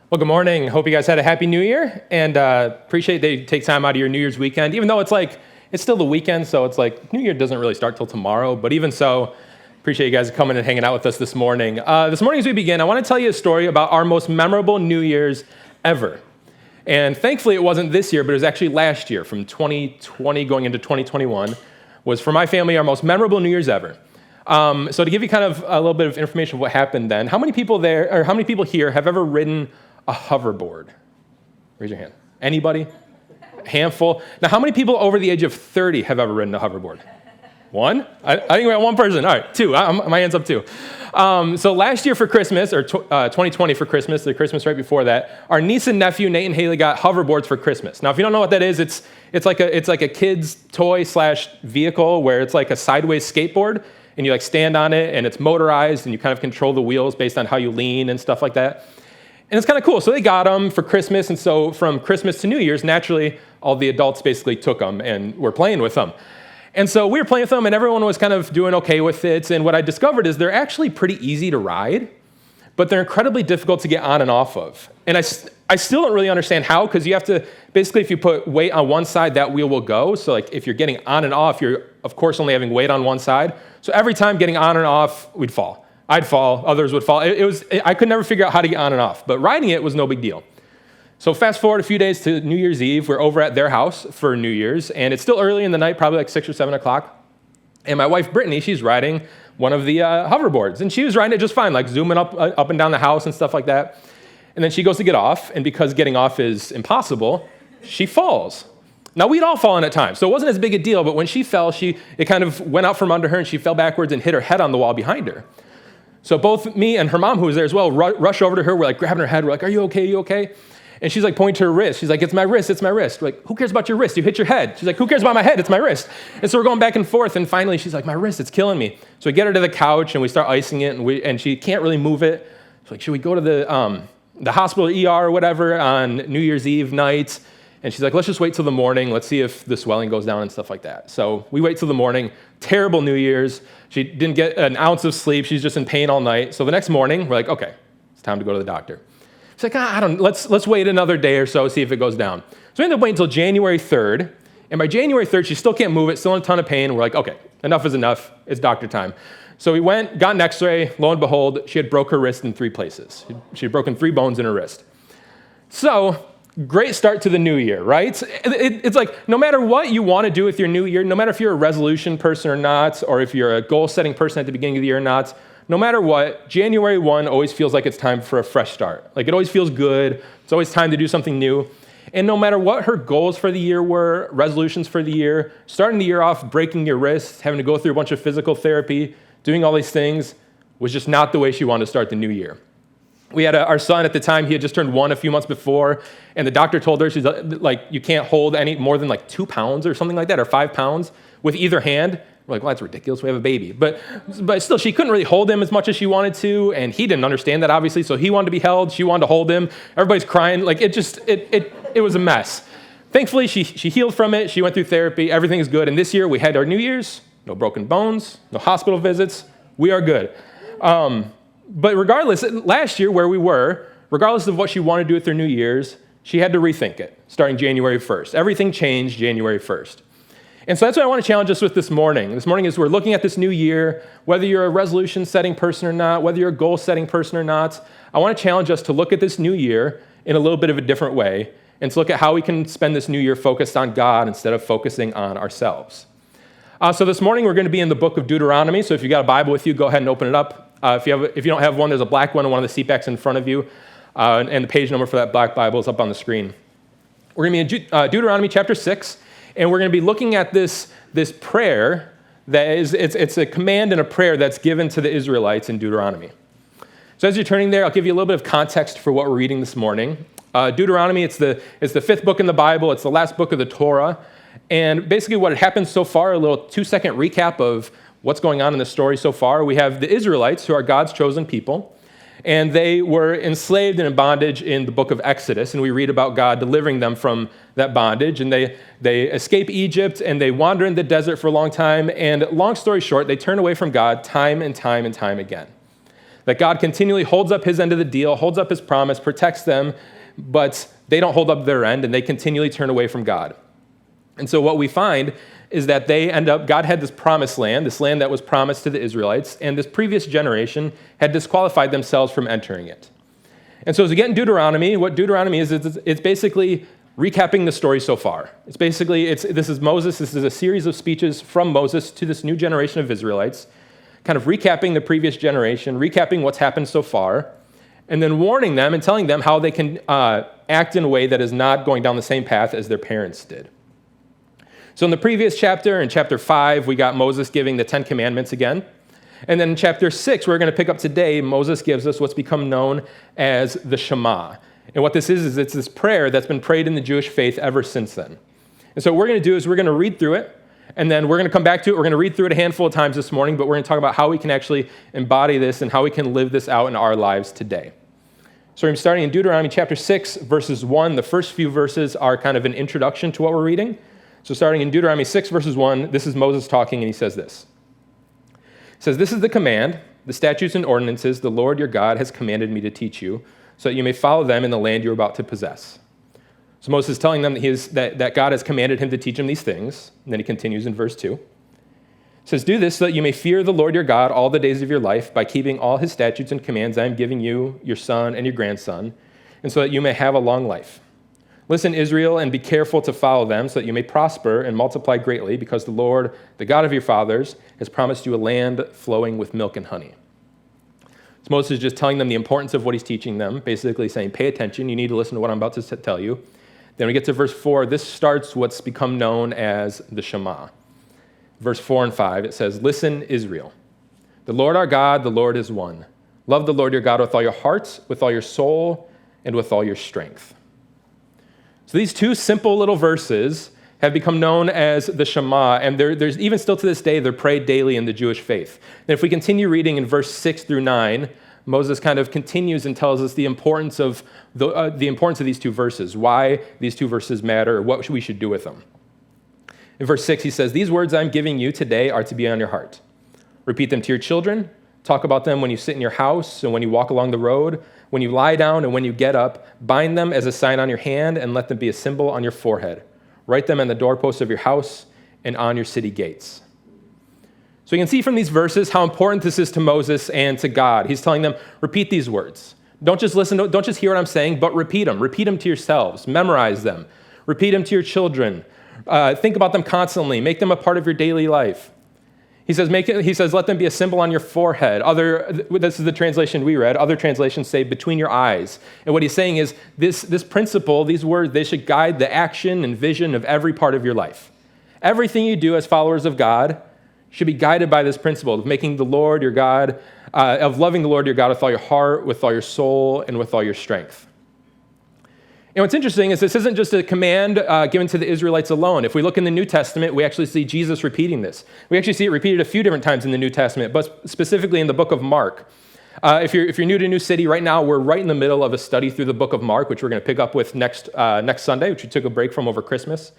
Well, good morning. Hope you guys had a happy New Year, and appreciate that you take time out of your New Year's weekend, even though it's still the weekend, so it's like New Year doesn't really start till tomorrow, but even so, appreciate you guys coming and hanging out with us this morning. This morning as we begin, I want to tell you a story about our most memorable New Year's ever. And thankfully it wasn't this year, but it was actually last year, from 2020 going into 2021, was for my family our most memorable New Year's ever. So to give you kind of a little bit of information of what happened then, how many people here have ever ridden a hoverboard? Raise your hand. Anybody? A handful. Now, how many people over the age of 30 have ever ridden a hoverboard? One? I think we got one person. All right, two. My hand's up too. So last year for Christmas, or 2020 for Christmas, the Christmas right before that, our niece and nephew, Nate and Haley, got hoverboards for Christmas. Now, if you don't know what that is, it's like a kid's toy / vehicle where it's like a sideways skateboard, and you like stand on it, and it's motorized, and you kind of control the wheels based on how you lean and stuff like that. And it's kind of cool. So they got them for Christmas, and so from Christmas to New Year's, naturally, all the adults basically took them and were playing with them. And so we were playing with them, and everyone was kind of doing okay with it. And what I discovered is they're actually pretty easy to ride, but they're incredibly difficult to get on and off of. And I still don't really understand how, because you have to, basically, if you put weight on one side, that wheel will go. So like if you're getting on and off, you're, of course, only having weight on one side. So every time getting on and off, we'd fall. I'd fall, others would fall. I could never figure out how to get on and off, but riding it was no big deal. So fast forward a few days to New Year's Eve. We're over at their house for New Year's, and it's still early in the night, probably like 6 or 7 o'clock. And my wife, Brittany, she's riding one of the hoverboards, and she was riding it just fine, like zooming up and down the house and stuff like that. And then she goes to get off, and because getting off is impossible, she falls. Now, we'd all fallen at times, so it wasn't as big a deal, but when she fell, it kind of went out from under her, and she fell backwards and hit her head on the wall behind her. So both me and her mom, who was there as well, rush over to her. We're like grabbing her head. We're like, "Are you okay? Are you okay?" And she's like pointing to her wrist. She's like, "It's my wrist. It's my wrist." We're like, "Who cares about your wrist? You hit your head." She's like, "Who cares about my head? It's my wrist." And so we're going back and forth. And finally, she's like, "My wrist, it's killing me." So we get her to the couch and we start icing it. And she can't really move it. So like, should we go to the hospital ER or whatever on New Year's Eve night? And she's like, "Let's just wait till the morning. Let's see if the swelling goes down and stuff like that." So we wait till the morning. Terrible New Year's. She didn't get an ounce of sleep. She's just in pain all night. So the next morning, we're like, okay, it's time to go to the doctor. She's like, let's wait another day or so, see if it goes down. So we ended up waiting until January 3rd. And by January 3rd, she still can't move it, still in a ton of pain. We're like, okay, enough is enough. It's doctor time. So we went, got an x-ray. Lo and behold, she had broke her wrist in 3 places. She had broken 3 bones in her wrist. So great start to the new year, right? It's like no matter what you want to do with your new year, no matter if you're a resolution person or not, or if you're a goal-setting person at the beginning of the year or not, no matter what, January 1 always feels like it's time for a fresh start. Like it always feels good. It's always time to do something new. And no matter what her goals for the year were, resolutions for the year, starting the year off breaking your wrist, having to go through a bunch of physical therapy, doing all these things, was just not the way she wanted to start the new year. We had our son at the time. He had just turned 1 a few months before, and the doctor told her, she's like, you can't hold any more than like 2 pounds or something like that, or 5 pounds with either hand. We're like, well, that's ridiculous. We have a baby. But still, she couldn't really hold him as much as she wanted to, and he didn't understand that, obviously, so he wanted to be held. She wanted to hold him. Everybody's crying. Like, it was a mess. Thankfully, she healed from it. She went through therapy. Everything is good. And this year, we had our New Year's. No broken bones. No hospital visits. We are good. But regardless, last year where we were, regardless of what she wanted to do with her New Year's, she had to rethink it starting January 1st. Everything changed January 1st. And so that's what I want to challenge us with this morning. This morning is we're looking at this new year, whether you're a resolution-setting person or not, whether you're a goal-setting person or not, I want to challenge us to look at this new year in a little bit of a different way and to look at how we can spend this new year focused on God instead of focusing on ourselves. So this morning we're going to be in the book of Deuteronomy. So if you've got a Bible with you, go ahead and open it up. If you don't have one, there's a black one in one of the seat backs in front of you, and the page number for that black Bible is up on the screen. We're going to be in Deuteronomy Chapter 6, and we're going to be looking at this prayer that is, it's a command and a prayer that's given to the Israelites in Deuteronomy. So as you're turning there, I'll give you a little bit of context for what we're reading this morning. Deuteronomy, it's the 5th book in the Bible. It's the last book of the Torah. And basically what had happened so far, a little 2-second recap of what's going on in the story so far. We have the Israelites, who are God's chosen people, and they were enslaved and in bondage in the book of Exodus, and we read about God delivering them from that bondage, and they escape Egypt, and they wander in the desert for a long time, and long story short, they turn away from God time and time and time again. That God continually holds up his end of the deal, holds up his promise, protects them, but they don't hold up their end, and they continually turn away from God. And so what we find is that God had this promised land, this land that was promised to the Israelites, and this previous generation had disqualified themselves from entering it. And so as we get in Deuteronomy, what Deuteronomy is it's basically recapping the story so far. This is Moses, this is a series of speeches from Moses to this new generation of Israelites, kind of recapping the previous generation, recapping what's happened so far, and then warning them and telling them how they can act in a way that is not going down the same path as their parents did. So in the previous chapter, in chapter 5, we got Moses giving the 10 Commandments again. And then in chapter 6, we're going to pick up today, Moses gives us what's become known as the Shema. And what this is it's this prayer that's been prayed in the Jewish faith ever since then. And so what we're going to do is we're going to read through it, and then we're going to come back to it. We're going to read through it a handful of times this morning, but we're going to talk about how we can actually embody this and how we can live this out in our lives today. So we're starting in Deuteronomy chapter 6, verses 1. The first few verses are kind of an introduction to what we're reading. So starting in Deuteronomy 6, verses 1, this is Moses talking, and he says this. He says, "This is the command, the statutes and ordinances the Lord your God has commanded me to teach you, so that you may follow them in the land you're about to possess." So Moses is telling them that God has commanded him to teach him these things. And then he continues in verse 2. It says, "Do this so that you may fear the Lord your God all the days of your life by keeping all his statutes and commands I am giving you, your son, and your grandson, and so that you may have a long life. Listen, Israel, and be careful to follow them so that you may prosper and multiply greatly, because the Lord, the God of your fathers, has promised you a land flowing with milk and honey." So Moses is just telling them the importance of what he's teaching them, basically saying, pay attention, you need to listen to what I'm about to tell you. Then we get to verse 4. This starts what's become known as the Shema. Verse 4 and 5, it says, "Listen, Israel, the Lord our God, the Lord is one. Love the Lord your God with all your heart, with all your soul, and with all your strength." So these two simple little verses have become known as the Shema, and there's even still to this day, they're prayed daily in the Jewish faith. And if we continue reading in verse 6 through 9, Moses kind of continues and tells us the importance of these two verses, why these two verses matter, what we should do with them. In verse 6, he says, "These words I'm giving you today are to be on your heart. Repeat them to your children. Talk about them when you sit in your house and when you walk along the road, when you lie down and when you get up. Bind them as a sign on your hand and let them be a symbol on your forehead. Write them on the doorposts of your house and on your city gates." So you can see from these verses how important this is to Moses and to God. He's telling them, repeat these words. Don't just don't just hear what I'm saying, but repeat them. Repeat them to yourselves. Memorize them. Repeat them to your children. Think about them constantly. Make them a part of your daily life. He says, let them be a symbol on your forehead. This is the translation we read. Other translations say between your eyes. And what he's saying is this principle, these words, they should guide the action and vision of every part of your life. Everything you do as followers of God should be guided by this principle of making the Lord your God, of loving the Lord your God with all your heart, with all your soul, and with all your strength. And what's interesting is this isn't just a command given to the Israelites alone. If we look in the New Testament, we actually see Jesus repeating this. We actually see it repeated a few different times in the New Testament, but specifically in the book of Mark. If you're new to New City, right now we're right in the middle of a study through the book of Mark, which we're going to pick up with next Sunday, which we took a break from over Christmas.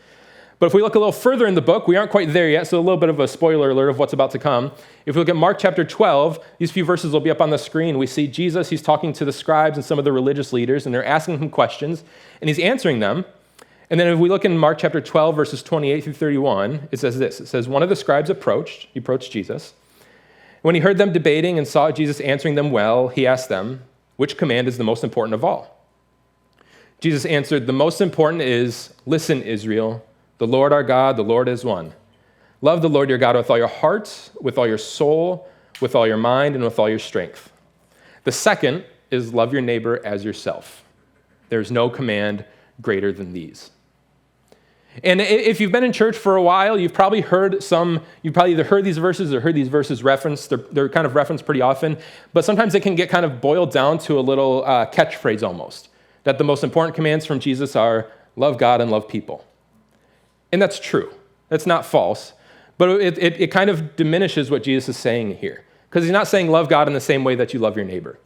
But if we look a little further in the book, we aren't quite there yet, so a little bit of a spoiler alert of what's about to come. If we look at Mark chapter 12, these few verses will be up on the screen. We see Jesus, he's talking to the scribes and some of the religious leaders, and they're asking him questions, and he's answering them. And then if we look in Mark chapter 12, verses 28 through 31, it says this. It says, "One of the scribes approached Jesus. When he heard them debating and saw Jesus answering them well, he asked them, 'Which command is the most important of all?' Jesus answered, 'The most important is, listen, Israel, the Lord our God, the Lord is one. Love the Lord your God with all your heart, with all your soul, with all your mind, and with all your strength. The second is love your neighbor as yourself. There's no command greater than these.'" And if you've been in church for a while, you've probably either heard these verses or heard these verses referenced. They're kind of referenced pretty often, but sometimes it can get kind of boiled down to a little catchphrase almost, that the most important commands from Jesus are love God and love people. And that's true. That's not false. But it kind of diminishes what Jesus is saying here. Because he's not saying love God in the same way that you love your neighbor.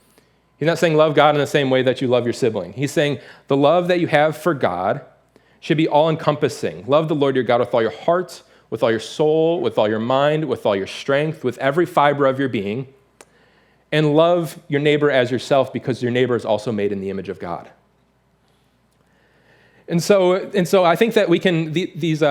He's not saying love God in the same way that you love your sibling. He's saying the love that you have for God should be all-encompassing. Love the Lord your God with all your heart, with all your soul, with all your mind, with all your strength, with every fiber of your being. and love your neighbor as yourself because your neighbor is also made in the image of God. And so I think that we can, these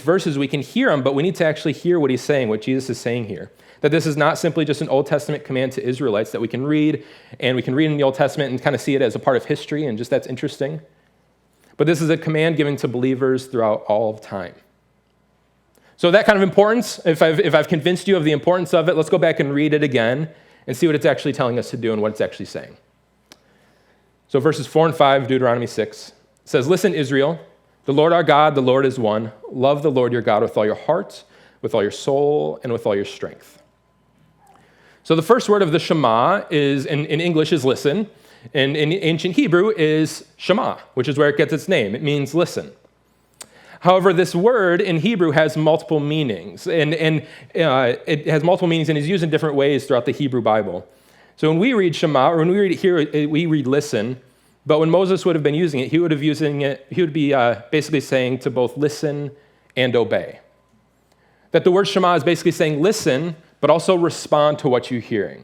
verses, we can hear them, but we need to actually hear what he's saying, what Jesus is saying here. That this is not simply just an Old Testament command to Israelites that we can read, and we can read in the Old Testament and kind of see it as a part of history, and just that's interesting. But this is a command given to believers throughout all of time. So that kind of importance, if I've convinced you of the importance of it, let's go back and read it again and see what it's actually telling us to do and what it's actually saying. So verses 4 and 5, Deuteronomy 6, says, "Listen, Israel, the Lord our God, the Lord is one. Love the Lord your God with all your heart, with all your soul, and with all your strength." So the first word of the Shema is, in English, is listen, and in ancient Hebrew is Shema, which is where it gets its name. It means listen. However, this word in Hebrew has multiple meanings, and it has multiple meanings and is used in different ways throughout the Hebrew Bible. So when we read Shema, or when we read it here, we read listen, but when Moses would have been using it, he would be basically saying to both listen and obey. That the word Shema is basically saying listen, but also respond to what you're hearing.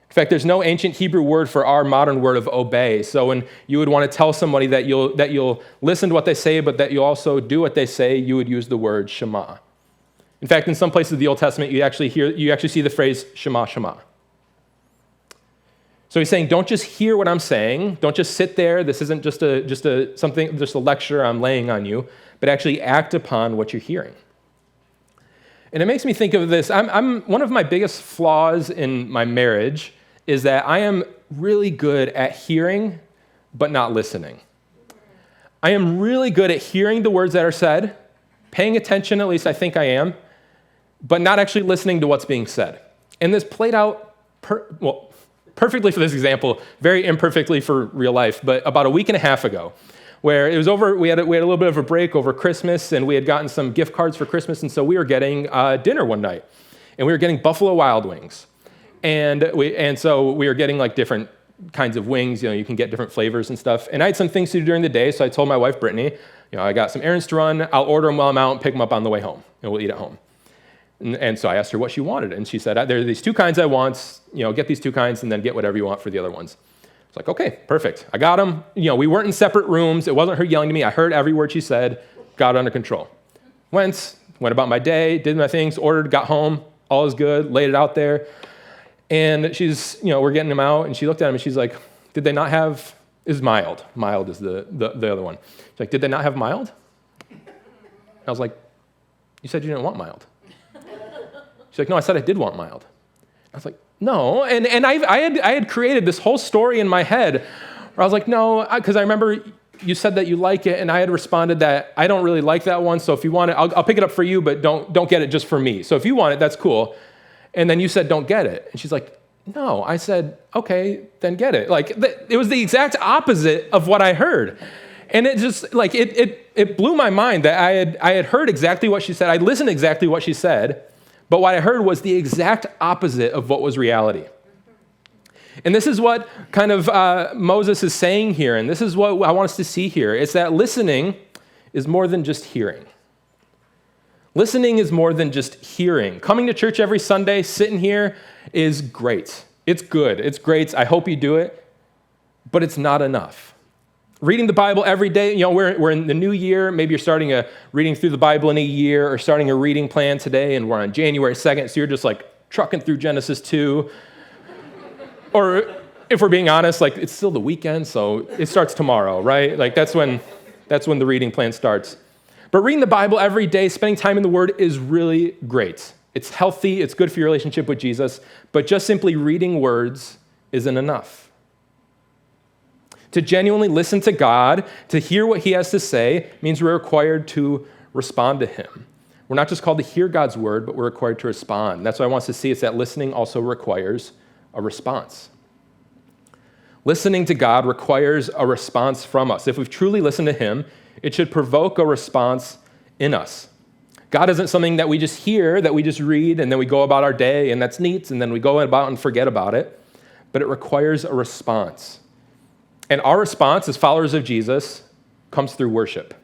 In fact, there's no ancient Hebrew word for our modern word of obey. So when you would want to tell somebody that you'll listen to what they say, but that you'll also do what they say, you would use the word Shema. In fact, in some places of the Old Testament, you actually see the phrase Shema, Shema. So he's saying, don't just hear what I'm saying. Don't just sit there. This isn't just a lecture I'm laying on you, but actually act upon what you're hearing. And it makes me think of this. I'm one of my biggest flaws in my marriage is that I am really good at hearing, but not listening. I am really good at hearing the words that are said, paying attention, at least I think I am, but not actually listening to what's being said. And this played out perfectly for this example, very imperfectly for real life, but about a week and a half ago, where it was over, we had a little bit of a break over Christmas, and we had gotten some gift cards for Christmas, and so we were getting dinner one night, and we were getting Buffalo Wild Wings. And so we were getting like different kinds of wings, you can get different flavors and stuff. And I had some things to do during the day, so I told my wife, Brittany, I got some errands to run, I'll order them while I'm out and pick them up on the way home, and we'll eat at home. And so I asked her what she wanted, and she said, there are these two kinds I want, get these two kinds and then get whatever you want for the other ones. It's like, okay, perfect. I got them. We weren't in separate rooms. It wasn't her yelling to me. I heard every word she said, got it under control. Went about my day, did my things, ordered, got home, all is good, laid it out there. And she's, we're getting them out, and she looked at him and she's like, did they not have, is mild. Mild is the other one. She's like, did they not have mild? I was like, you said you didn't want mild. She's like, no, I said I did want mild. I was like, no. And I had created this whole story in my head where I was like, no, because I remember you said that you like it, and I had responded that I don't really like that one, so if you want it, I'll pick it up for you, but don't get it just for me. So if you want it, that's cool. And then you said, don't get it. And she's like, no. I said, okay, then get it. Like, it was the exact opposite of what I heard. And it just, it blew my mind that I had heard exactly what she said. I listened exactly what she said, but what I heard was the exact opposite of what was reality. And this is what kind of Moses is saying here, and this is what I want us to see here. It's that listening is more than just hearing. Listening is more than just hearing. Coming to church every Sunday, sitting here, is great. It's good. It's great. I hope you do it. But it's not enough. Reading the Bible every day, we're in the new year. Maybe you're starting a reading through the Bible in a year or starting a reading plan today, and we're on January 2nd, so you're just trucking through Genesis 2. Or if we're being honest, it's still the weekend, so it starts tomorrow, right? That's when the reading plan starts. But reading the Bible every day, spending time in the Word is really great. It's healthy, it's good for your relationship with Jesus, but just simply reading words isn't enough. To genuinely listen to God, to hear what He has to say, means we're required to respond to Him. We're not just called to hear God's Word, but we're required to respond. That's what I want us to see, is that listening also requires a response. Listening to God requires a response from us. If we've truly listened to Him, it should provoke a response in us. God isn't something that we just hear, that we just read, and then we go about our day, and that's neat, and then we go about and forget about it. But it requires a response. And our response as followers of Jesus comes through worship.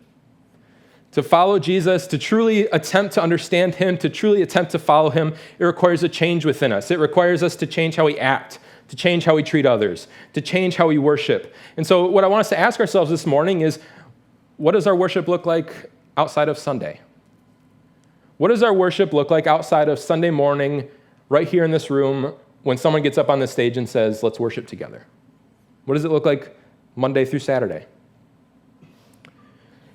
To follow Jesus, to truly attempt to understand him, to truly attempt to follow him, it requires a change within us. It requires us to change how we act, to change how we treat others, to change how we worship. And so what I want us to ask ourselves this morning is, what does our worship look like outside of Sunday? What does our worship look like outside of Sunday morning, right here in this room, when someone gets up on the stage and says, let's worship together? What does it look like Monday through Saturday?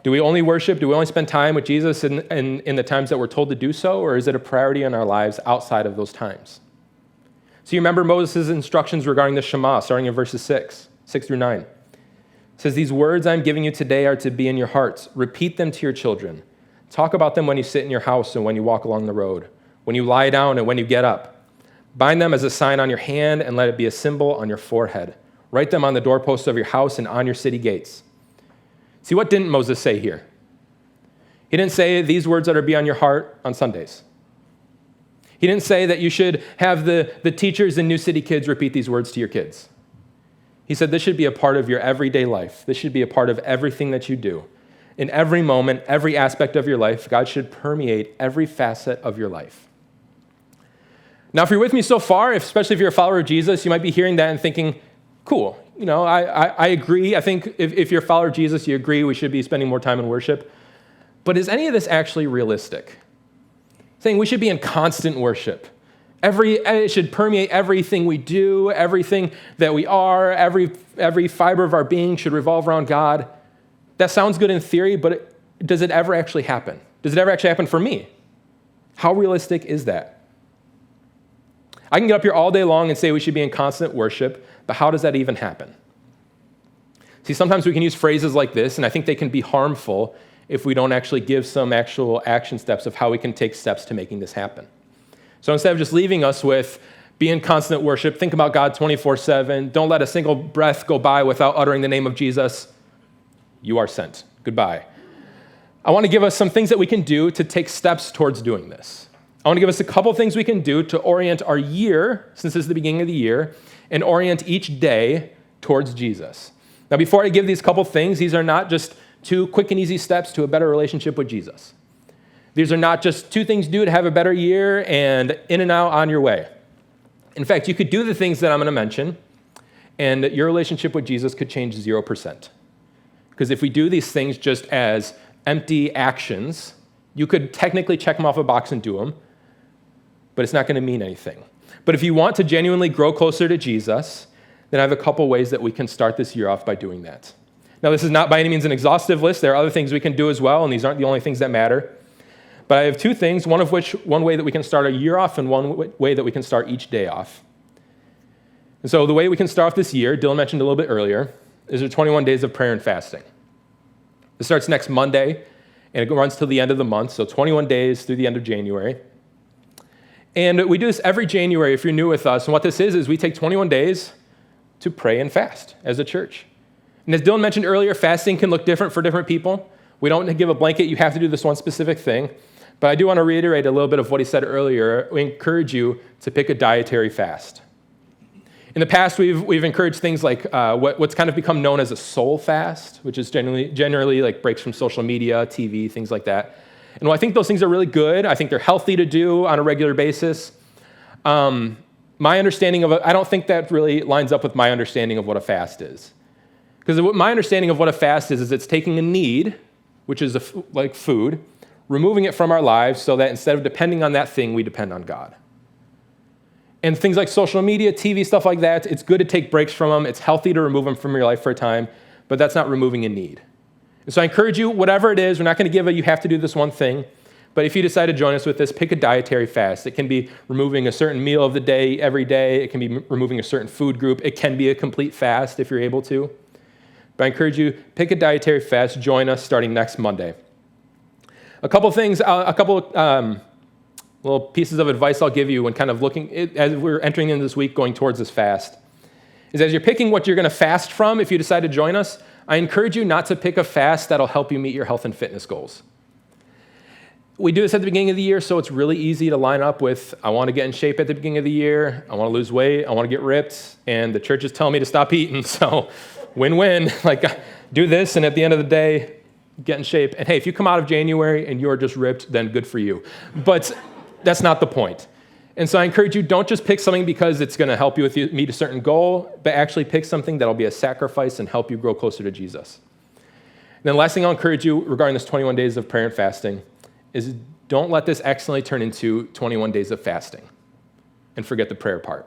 Do we only worship? Do we only spend time with Jesus in the times that we're told to do so? Or is it a priority in our lives outside of those times? So you remember Moses' instructions regarding the Shema, starting in verses 6 through 9. It says, these words I'm giving you today are to be in your hearts. Repeat them to your children. Talk about them when you sit in your house and when you walk along the road, when you lie down and when you get up. Bind them as a sign on your hand and let it be a symbol on your forehead. Write them on the doorposts of your house and on your city gates. See, what didn't Moses say here? He didn't say these words that are be on your heart on Sundays. He didn't say that you should have the teachers and New City kids repeat these words to your kids. He said this should be a part of your everyday life. This should be a part of everything that you do. In every moment, every aspect of your life, God should permeate every facet of your life. Now, if you're with me so far, especially if you're a follower of Jesus, you might be hearing that and thinking, cool, I agree. I think if you're a follower of Jesus, you agree we should be spending more time in worship. But is any of this actually realistic? Saying we should be in constant worship. It should permeate everything we do, everything that we are, every fiber of our being should revolve around God. That sounds good in theory, but does it ever actually happen? Does it ever actually happen for me? How realistic is that? I can get up here all day long and say we should be in constant worship, but how does that even happen? See, sometimes we can use phrases like this, and I think they can be harmful if we don't actually give some actual action steps of how we can take steps to making this happen. So instead of just leaving us with be in constant worship, think about God 24/7, don't let a single breath go by without uttering the name of Jesus, you are sent. Goodbye. I want to give us some things that we can do to take steps towards doing this. I want to give us a couple things we can do to orient our year, since this is the beginning of the year, and orient each day towards Jesus. Now, before I give these couple things, these are not just 2 quick and easy steps to a better relationship with Jesus. These are not just 2 things to do to have a better year and in and out on your way. In fact, you could do the things that I'm going to mention, and your relationship with Jesus could change 0%. Because if we do these things just as empty actions, you could technically check them off a box and do them, but it's not going to mean anything. But if you want to genuinely grow closer to Jesus, then I have a couple ways that we can start this year off by doing that. Now, this is not by any means an exhaustive list. There are other things we can do as well, and these aren't the only things that matter. But I have 2 things, one way that we can start a year off and one way that we can start each day off. And so the way we can start off this year, Dylan mentioned a little bit earlier, is our 21 days of prayer and fasting. This starts next Monday, and it runs till the end of the month, so 21 days through the end of January. And we do this every January if you're new with us. And what this is we take 21 days to pray and fast as a church. And as Dylan mentioned earlier, fasting can look different for different people. We don't give a blanket, you have to do this one specific thing. But I do want to reiterate a little bit of what he said earlier. We encourage you to pick a dietary fast. In the past, we've encouraged things like what's kind of become known as a soul fast, which is generally like breaks from social media, TV, things like that. And while I think those things are really good, I think they're healthy to do on a regular basis. My understanding of it, I don't think that really lines up with my understanding of what a fast is. Because my understanding of what a fast is it's taking a need, which is like food, removing it from our lives so that instead of depending on that thing, we depend on God. And things like social media, TV, stuff like that, it's good to take breaks from them. It's healthy to remove them from your life for a time, but that's not removing a need. And so I encourage you, whatever it is, we're not going to give you have to do this one thing, but if you decide to join us with this, pick a dietary fast. It can be removing a certain meal of the day every day. It can be removing a certain food group. It can be a complete fast if you're able to. But I encourage you, pick a dietary fast. Join us starting next Monday. A couple things, little pieces of advice I'll give you when kind of looking, as we're entering into this week going towards this fast, is as you're picking what you're going to fast from, if you decide to join us, I encourage you not to pick a fast that'll help you meet your health and fitness goals. We do this at the beginning of the year, so it's really easy to line up with, I want to get in shape at the beginning of the year, I want to lose weight, I want to get ripped, and the church is telling me to stop eating, so win-win. Like, do this, and at the end of the day, get in shape. And hey, if you come out of January and you're just ripped, then good for you. But that's not the point. And so I encourage you, don't just pick something because it's going to help you meet a certain goal, but actually pick something that'll be a sacrifice and help you grow closer to Jesus. And then last thing I'll encourage you regarding this 21 days of prayer and fasting is don't let this accidentally turn into 21 days of fasting and forget the prayer part.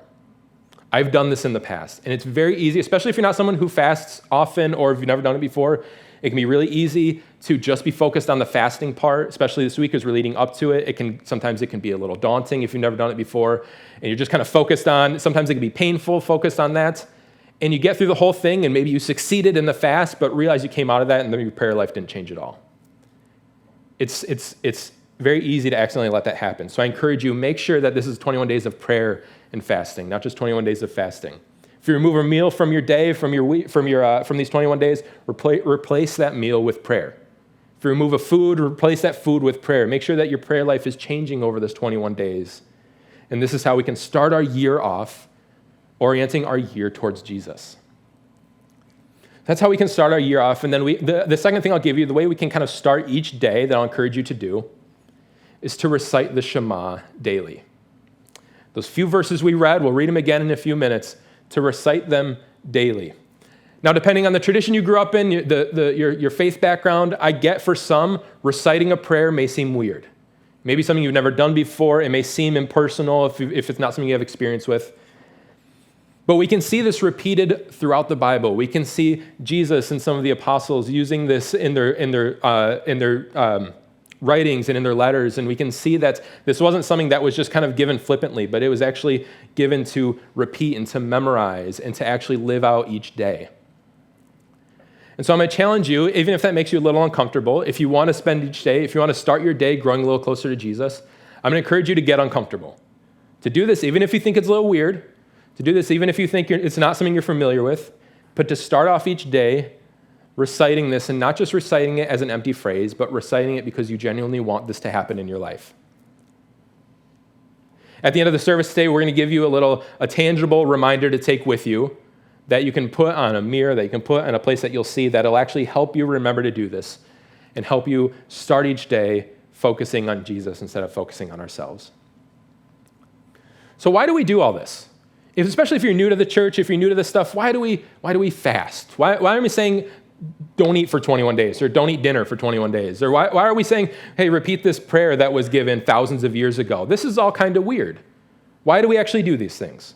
I've done this in the past, and it's very easy, especially if you're not someone who fasts often or if you've never done it before. It can be really easy to just be focused on the fasting part, especially this week as we're leading up to it. Sometimes it can be a little daunting if you've never done it before, and you're just kind of focused on, sometimes it can be painful, focused on that, and you get through the whole thing, and maybe you succeeded in the fast, but realize you came out of that, and then your prayer life didn't change at all. It's very easy to accidentally let that happen. So I encourage you, make sure that this is 21 days of prayer and fasting, not just 21 days of fasting. If you remove a meal from your day, from these 21 days, replace that meal with prayer. If you remove a food, replace that food with prayer. Make sure that your prayer life is changing over this 21 days. And this is how we can start our year off, orienting our year towards Jesus. That's how we can start our year off. And then the second thing I'll give you, the way we can kind of start each day that I'll encourage you to do, is to recite the Shema daily. Those few verses we read, we'll read them again in a few minutes, to recite them daily. Now, depending on the tradition you grew up in, your faith background, I get for some, reciting a prayer may seem weird. Maybe something you've never done before. It may seem impersonal if it's not something you have experience with. But we can see this repeated throughout the Bible. We can see Jesus and some of the apostles using this in their writings and in their letters, and we can see that this wasn't something that was just kind of given flippantly, but it was actually given to repeat and to memorize and to actually live out each day. And so I'm going to challenge you, even if that makes you a little uncomfortable, if you want to spend each day, if you want to start your day growing a little closer to Jesus, I'm going to encourage you to get uncomfortable. To do this, even if you think it's a little weird, to do this, even if you think it's not something you're familiar with, but to start off each day reciting this, and not just reciting it as an empty phrase, but reciting it because you genuinely want this to happen in your life. At the end of the service today, we're going to give you a tangible reminder to take with you that you can put on a mirror, that you can put in a place that you'll see, that'll actually help you remember to do this and help you start each day focusing on Jesus instead of focusing on ourselves. So why do we do all this? Especially if you're new to the church, if you're new to this stuff, why do we fast? Why are we saying don't eat for 21 days, or don't eat dinner for 21 days? Or why are we saying, hey, repeat this prayer that was given thousands of years ago? This is all kind of weird. Why do we actually do these things?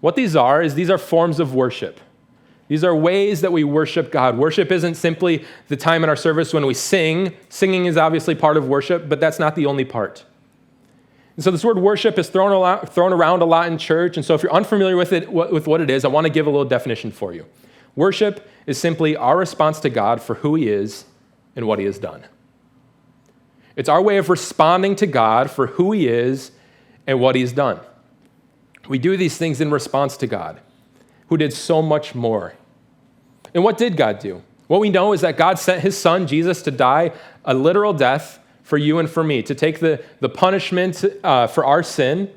What these are forms of worship. These are ways that we worship God. Worship isn't simply the time in our service when we sing. Singing is obviously part of worship, but that's not the only part. And so this word worship is thrown around a lot in church, and so if you're unfamiliar with it, with what it is, I want to give a little definition for you. Worship is simply our response to God for who he is and what he has done. It's our way of responding to God for who he is and what he's done. We do these things in response to God, who did so much more. And what did God do? What we know is that God sent his son, Jesus, to die a literal death for you and for me, to take the punishment for our sin,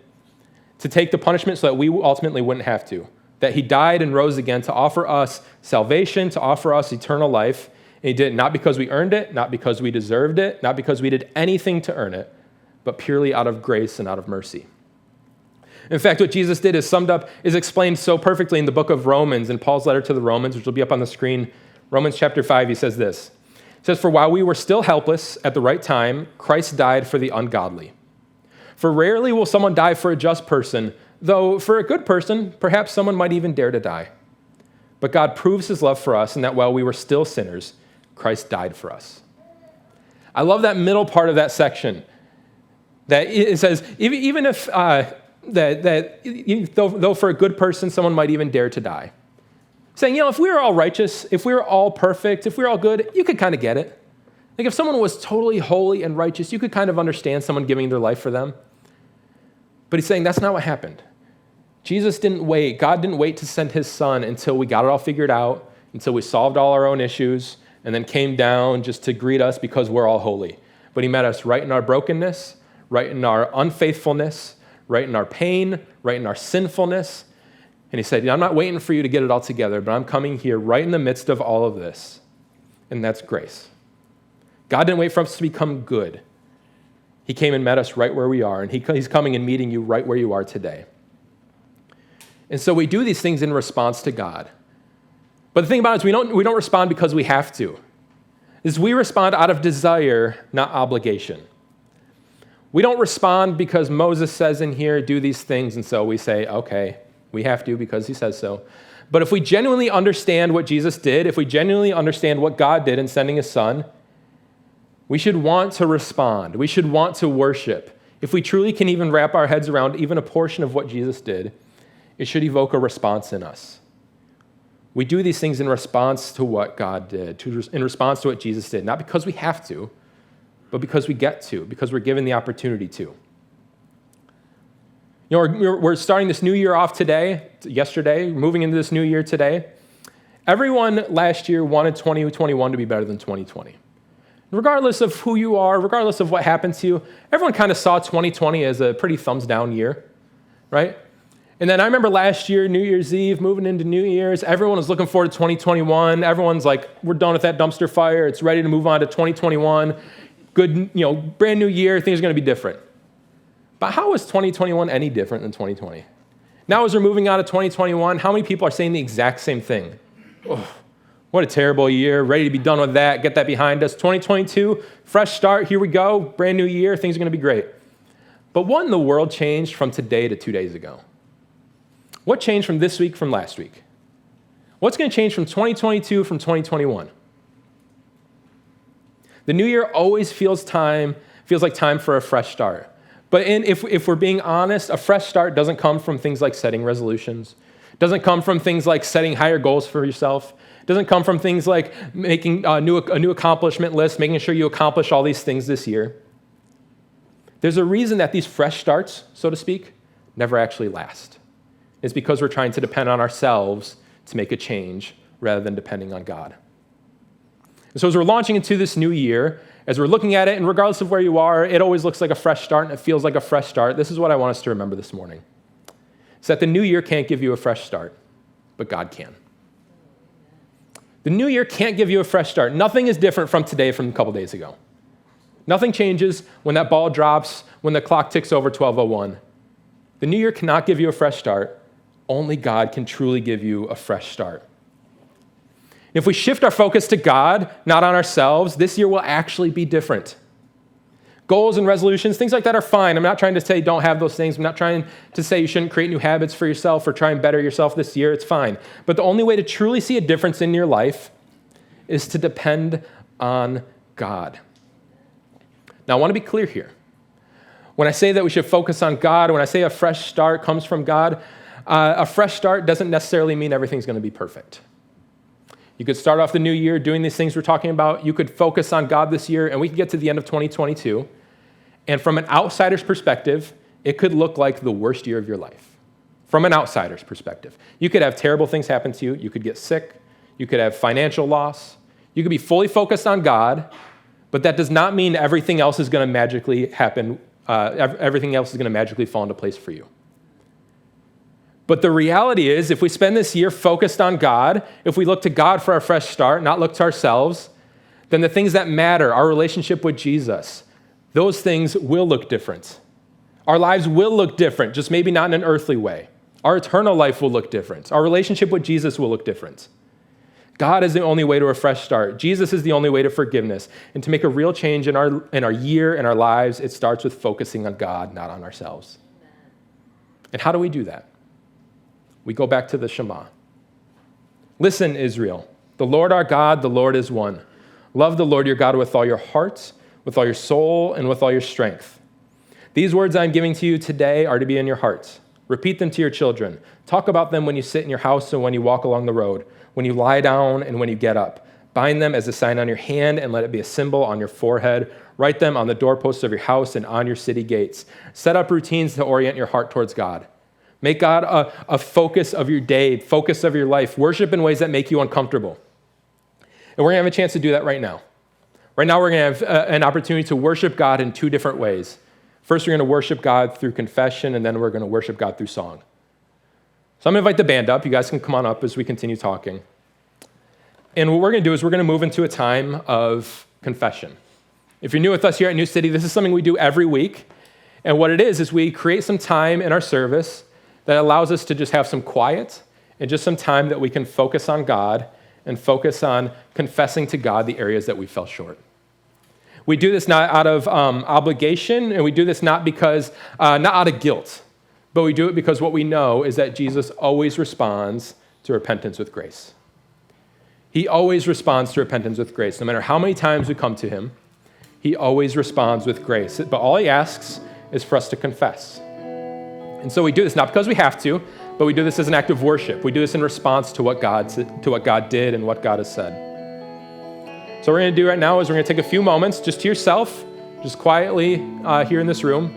to take the punishment so that we ultimately wouldn't have to. That he died and rose again to offer us salvation, to offer us eternal life. And he did it not because we earned it, not because we deserved it, not because we did anything to earn it, but purely out of grace and out of mercy. In fact, what Jesus did is explained so perfectly in the book of Romans, in Paul's letter to the Romans, which will be up on the screen. Romans chapter 5, he says this. He says, "For while we were still helpless at the right time, Christ died for the ungodly. For rarely will someone die for a just person, though for a good person, perhaps someone might even dare to die. But God proves his love for us in that while we were still sinners, Christ died for us." I love that middle part of that section. That it says, even if, though for a good person, someone might even dare to die. Saying, if we were all righteous, if we were all perfect, if we were all good, you could kind of get it. Like if someone was totally holy and righteous, you could kind of understand someone giving their life for them. But he's saying that's not what happened. Jesus didn't wait. God didn't wait to send his son until we got it all figured out, until we solved all our own issues, and then came down just to greet us because we're all holy. But he met us right in our brokenness, right in our unfaithfulness, right in our pain, right in our sinfulness. And he said, I'm not waiting for you to get it all together, but I'm coming here right in the midst of all of this. And that's grace. God didn't wait for us to become good. He came and met us right where we are, and he's coming and meeting you right where you are today. And so we do these things in response to God. But the thing about it is we don't respond because we have to. We respond out of desire, not obligation. We don't respond because Moses says in here, do these things, and so we say, okay, we have to because he says so. But if we genuinely understand what Jesus did, if we genuinely understand what God did in sending his son, we should want to respond. We should want to worship. If we truly can even wrap our heads around even a portion of what Jesus did, it should evoke a response in us. We do these things in response to what God did, in response to what Jesus did, not because we have to, but because we get to, because we're given the opportunity to. We're starting this new year off yesterday, moving into this new year today. Everyone last year wanted 2021 to be better than 2020. Regardless of who you are, regardless of what happened to you, everyone kind of saw 2020 as a pretty thumbs down year, right? And then I remember last year, New Year's Eve, moving into New Year's, everyone was looking forward to 2021. Everyone's like, we're done with that dumpster fire. It's ready to move on to 2021. Good, brand new year, things are going to be different. But how is 2021 any different than 2020? Now as we're moving out of 2021, how many people are saying the exact same thing? Oh, what a terrible year, ready to be done with that, get that behind us. 2022, fresh start, here we go, brand new year, things are going to be great. But what in the world changed from today to 2 days ago? What changed from this week from last week? What's going to change from 2022 from 2021? The new year always feels like time for a fresh start. But if we're being honest, a fresh start doesn't come from things like setting resolutions. It doesn't come from things like setting higher goals for yourself. It doesn't come from things like making a new accomplishment list, making sure you accomplish all these things this year. There's a reason that these fresh starts, so to speak, never actually last. It's because we're trying to depend on ourselves to make a change rather than depending on God. And so as we're launching into this new year, as we're looking at it, and regardless of where you are, it always looks like a fresh start and it feels like a fresh start. This is what I want us to remember this morning. It's that the new year can't give you a fresh start, but God can. The new year can't give you a fresh start. Nothing is different from today from a couple days ago. Nothing changes when that ball drops, when the clock ticks over 12:01. The new year cannot give you a fresh start. Only God can truly give you a fresh start. And if we shift our focus to God, not on ourselves, this year will actually be different. Goals and resolutions, things like that are fine. I'm not trying to say don't have those things. I'm not trying to say you shouldn't create new habits for yourself or try and better yourself this year. It's fine. But the only way to truly see a difference in your life is to depend on God. Now, I want to be clear here. When I say that we should focus on God, when I say a fresh start comes from God, a fresh start doesn't necessarily mean everything's going to be perfect. You could start off the new year doing these things we're talking about. You could focus on God this year, and we could get to the end of 2022. And from an outsider's perspective, it could look like the worst year of your life. From an outsider's perspective. You could have terrible things happen to you. You could get sick. You could have financial loss. You could be fully focused on God, but that does not mean everything else is going to magically happen. Everything else is going to magically fall into place for you. But the reality is, if we spend this year focused on God, if we look to God for our fresh start, not look to ourselves, then the things that matter, our relationship with Jesus, those things will look different. Our lives will look different, just maybe not in an earthly way. Our eternal life will look different. Our relationship with Jesus will look different. God is the only way to a fresh start. Jesus is the only way to forgiveness. And to make a real change in our year and our lives, it starts with focusing on God, not on ourselves. And how do we do that? We go back to the Shema. Listen, Israel, the Lord our God, the Lord is one. Love the Lord your God with all your heart, with all your soul, and with all your strength. These words I'm giving to you today are to be in your hearts. Repeat them to your children. Talk about them when you sit in your house and when you walk along the road, when you lie down and when you get up. Bind them as a sign on your hand and let it be a symbol on your forehead. Write them on the doorposts of your house and on your city gates. Set up routines to orient your heart towards God. Make God a focus of your day, focus of your life. Worship in ways that make you uncomfortable. And we're going to have a chance to do that right now. Right now, we're going to have an opportunity to worship God in two different ways. First, we're going to worship God through confession, and then we're going to worship God through song. So I'm going to invite the band up. You guys can come on up as we continue talking. And what we're going to do is we're going to move into a time of confession. If you're new with us here at New City, this is something we do every week. And what it is we create some time in our service that allows us to just have some quiet and just some time that we can focus on God and focus on confessing to God the areas that we fell short. We do this not out of obligation, and we do this not out of guilt, but we do it because what we know is that Jesus always responds to repentance with grace. He always responds to repentance with grace. No matter how many times we come to him, he always responds with grace. But all he asks is for us to confess. And so we do this not because we have to, but we do this as an act of worship. We do this in response to what God did and what God has said. So what we're going to do right now is we're going to take a few moments just to yourself, just quietly here in this room,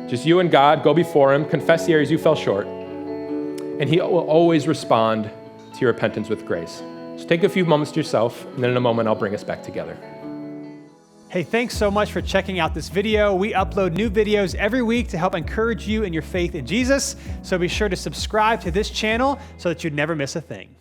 just you and God, go before him, confess the areas you fell short, and he will always respond to your repentance with grace. Just take a few moments to yourself, and then in a moment I'll bring us back together. Hey, thanks so much for checking out this video. We upload new videos every week to help encourage you in your faith in Jesus, so be sure to subscribe to this channel so that you never miss a thing.